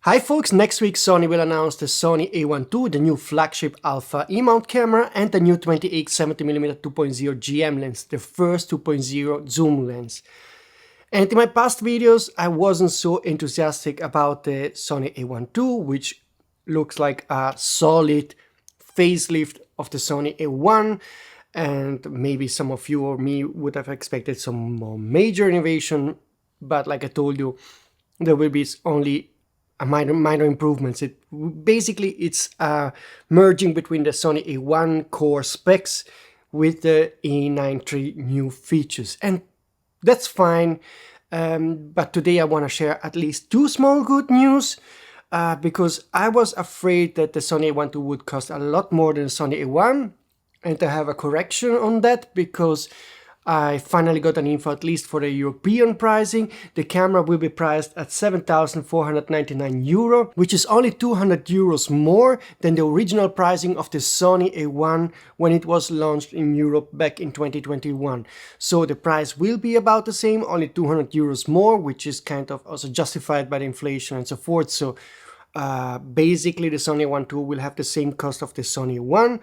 Hi folks, next week Sony will announce the Sony A1 II, the new flagship alpha E-mount camera and the new 28-70mm 2.0 GM lens, the first 2.0 zoom lens. And in my past videos I wasn't so enthusiastic about the Sony A1 II, which looks like a solid facelift of the Sony A1, and maybe some of you or me would have expected some more major innovation, but like I told you, there will be only a minor improvements. It's merging between the Sony A1 core specs with the A9 III new features, and that's fine. But today I want to share at least two small good news, because I was afraid that the Sony A1 II would cost a lot more than the Sony A1, and I have a correction on that because I finally got an info, at least for the European pricing. The camera will be priced at €7,499, which is only €200 more than the original pricing of the Sony A1 when it was launched in Europe back in 2021. So the price will be about the same, only €200 more, which is kind of also justified by the inflation and so forth. So basically the Sony A1 II will have the same cost of the Sony A1,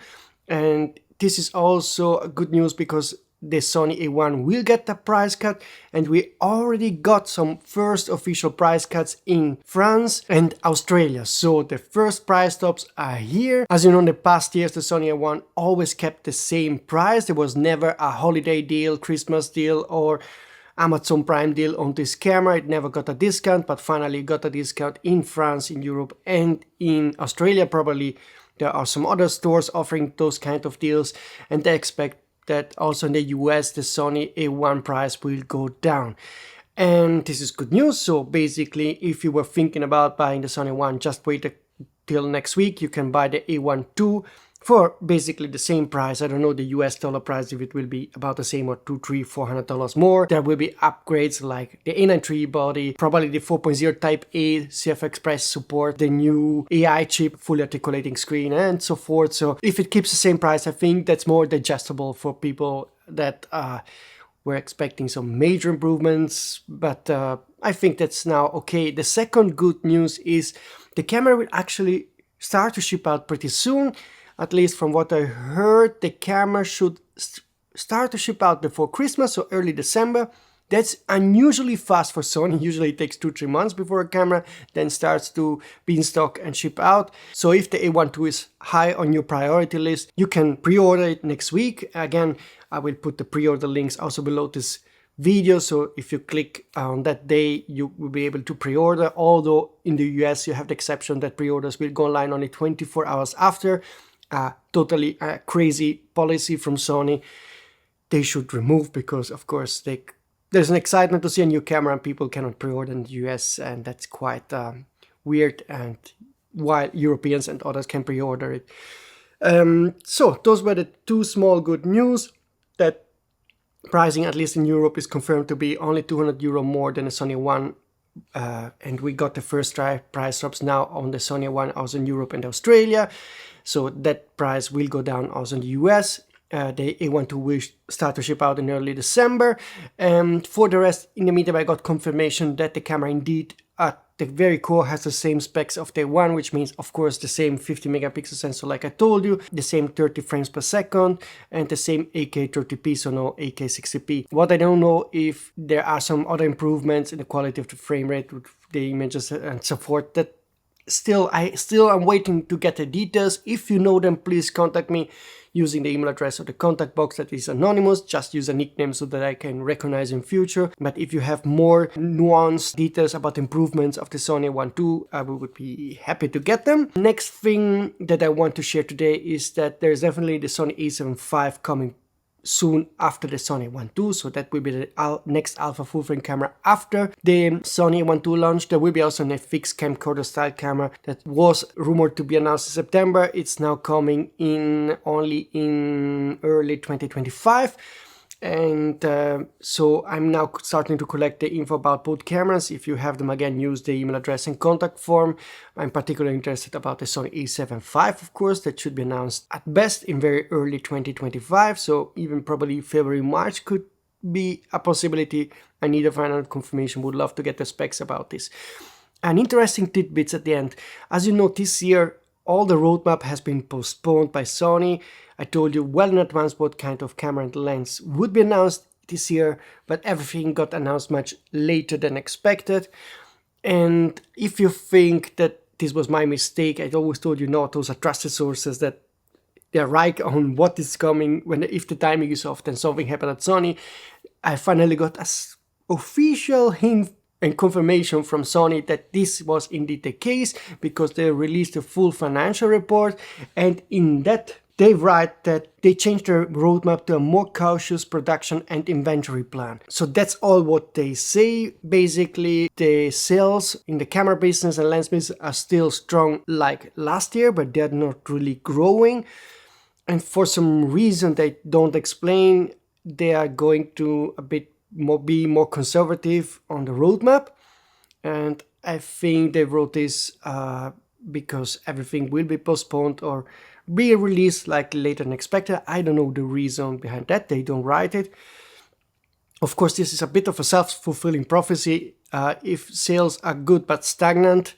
and this is also good news because the Sony A1 will get a price cut, and we already got some first official price cuts in France and Australia. So the first price tops are here. As you know, in the past years the Sony A1 always kept the same price. There was never a holiday deal, Christmas deal or Amazon Prime deal on this camera. It never got a discount, but finally got a discount in France, in Europe and in Australia. Probably there are some other stores offering those kind of deals, and they expect that also in the US the Sony A1 price will go down. And this is good news. So basically, if you were thinking about buying the Sony A1, just wait till next week. You can buy the A1 II for basically the same price. I don't know the US dollar price, if it will be about the same or $200, $300, $400 more. There will be upgrades like the A9 III body, probably the 4.0 Type A CF Express support, the new AI chip, fully articulating screen and so forth. So if it keeps the same price, I think that's more digestible for people that were expecting some major improvements, but I think that's now okay. The second good news is the camera will actually start to ship out pretty soon. At least from what I heard, the camera should start to ship out before Christmas, so early December. That's unusually fast for Sony. Usually it takes 2-3 months before a camera then starts to be in stock and ship out. So if the A1 II is high on your priority list, you can pre-order it next week. Again, I will put the pre-order links also below this video, so if you click on that day you will be able to pre-order, although in the US you have the exception that pre-orders will go online only 24 hours after. Totally crazy policy from Sony. They should remove, because of course there's an excitement to see a new camera and people cannot pre-order in the US, and that's quite weird, and while Europeans and others can pre-order it. So those were the two small good news. That pricing, at least in Europe, is confirmed to be only €200 more than the Sony A1. And we got the first price drops now on the Sony A1 also in Europe and Australia. So that price will go down also in the US. The A1 II will start to ship out in early December. And for the rest, in the meantime, I got confirmation that the camera indeed at the very core has the same specs of the A1, which means of course the same 50 megapixel sensor like I told you, the same 30 frames per second and the same 8K 30p, so no 8K 60p. What I don't know if there are some other improvements in the quality of the frame rate with the images and so forth. That I still am waiting to get the details. If you know them, please contact me using the email address or the contact box that is anonymous. Just use a nickname so that I can recognize in future. But if you have more nuanced details about improvements of the Sony A1 II, I would be happy to get them. Next thing that I want to share today is that there's definitely the Sony A7 V coming soon after the Sony A1 II, so that will be the next alpha full-frame camera after the Sony A1 II launch. There will be also a fixed camcorder style camera that was rumored to be announced in September. It's now coming in only in early 2025. And so I'm now starting to collect the info about both cameras. If you have them, again, use the email address and contact form. I'm particularly interested about the Sony A7 V, of course, that should be announced at best in very early 2025. So even probably February, March could be a possibility. I need a final confirmation, would love to get the specs about this. And interesting tidbits at the end. As you know, this year all the roadmap has been postponed by Sony. I told you well in advance what kind of camera and lens would be announced this year, but everything got announced much later than expected. And if you think that this was my mistake, I always told you no, those are trusted sources, that they're right on what is coming if the timing is off, then something happened at Sony. I finally got an official hint and confirmation from Sony that this was indeed the case, because they released a full financial report, and in that they write that they changed their roadmap to a more cautious production and inventory plan. So that's all what they say. Basically, the sales in the camera business and lens business are still strong like last year, but they're not really growing. And for some reason they don't explain, they are going to be more conservative on the roadmap. And I think they wrote this because everything will be postponed or be released like later than expected. I don't know the reason behind that. They don't write it. Of course, this is a bit of a self-fulfilling prophecy. If sales are good but stagnant,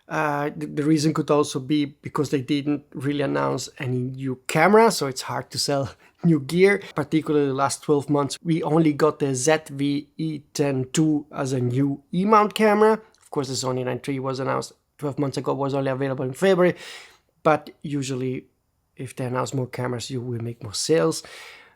the reason could also be because they didn't really announce any new camera, so it's hard to sell new gear. Particularly the last 12 months, we only got the ZV-E10 II as a new E-mount camera. Of course, the Sony A1 III was announced 12 months ago, was only available in February, but usually if they announce more cameras, you will make more sales.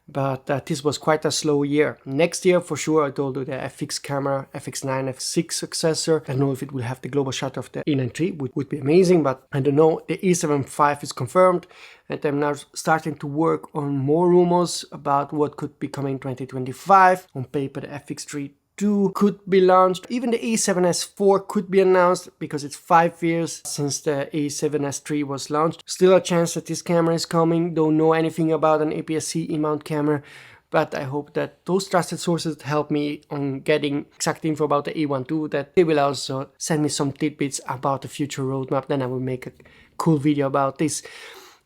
But this was quite a slow year. Next year, for sure, I told you the FX camera, FX9, FX6 successor. I don't know if it will have the global shutter of the A1 III, which would be amazing, but I don't know. The A7 V is confirmed, and I'm now starting to work on more rumors about what could be coming in 2025. On paper, the FX3 II could be launched. Even the A7S IV could be announced, because it's 5 years since the A7S III was launched. Still a chance that this camera is coming. Don't know anything about an aps-c E-mount camera, but I hope that those trusted sources help me on getting exact info about the A1 II, that they will also send me some tidbits about the future roadmap. Then I will make a cool video about this.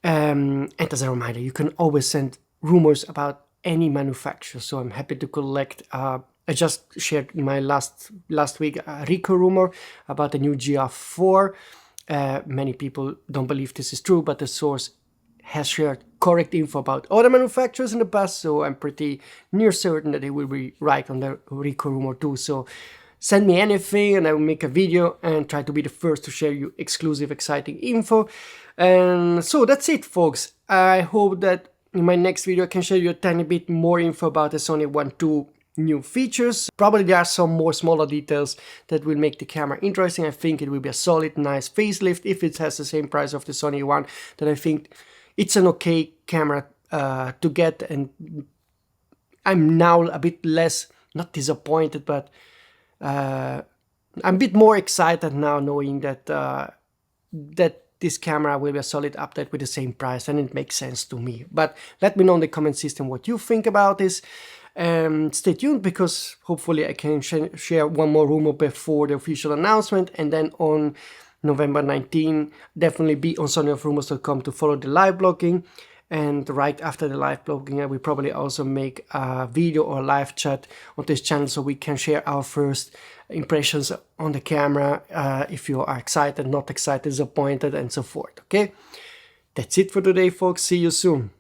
And as a reminder, you can always send rumors about any manufacturer, so I'm happy to collect. I just shared in my last week a Ricoh rumor about the new GR4. Many people don't believe this is true, but the source has shared correct info about other manufacturers in the past, so I'm pretty near certain that they will be right on the Ricoh rumor too. So send me anything and I will make a video and try to be the first to share you exclusive, exciting info. And so that's it, folks. I hope that in my next video I can share you a tiny bit more info about the Sony A1 II new features. Probably there are some more smaller details that will make the camera interesting. I think it will be a solid, nice facelift. If it has the same price of the Sony A1, then I think it's an okay camera to get, and I'm now a bit less, not disappointed, but I'm a bit more excited now knowing that that this camera will be a solid update with the same price, and it makes sense to me. But let me know in the comment system what you think about this. Stay tuned, because hopefully I can share one more rumor before the official announcement, and then on November 19, definitely be on sonyalpha to follow the live blogging. And right after the live blogging, I will probably also make a video or live chat on this channel, so we can share our first impressions on the camera, if you are excited, not excited, disappointed, and so forth. Okay, that's it for today, folks. See you soon.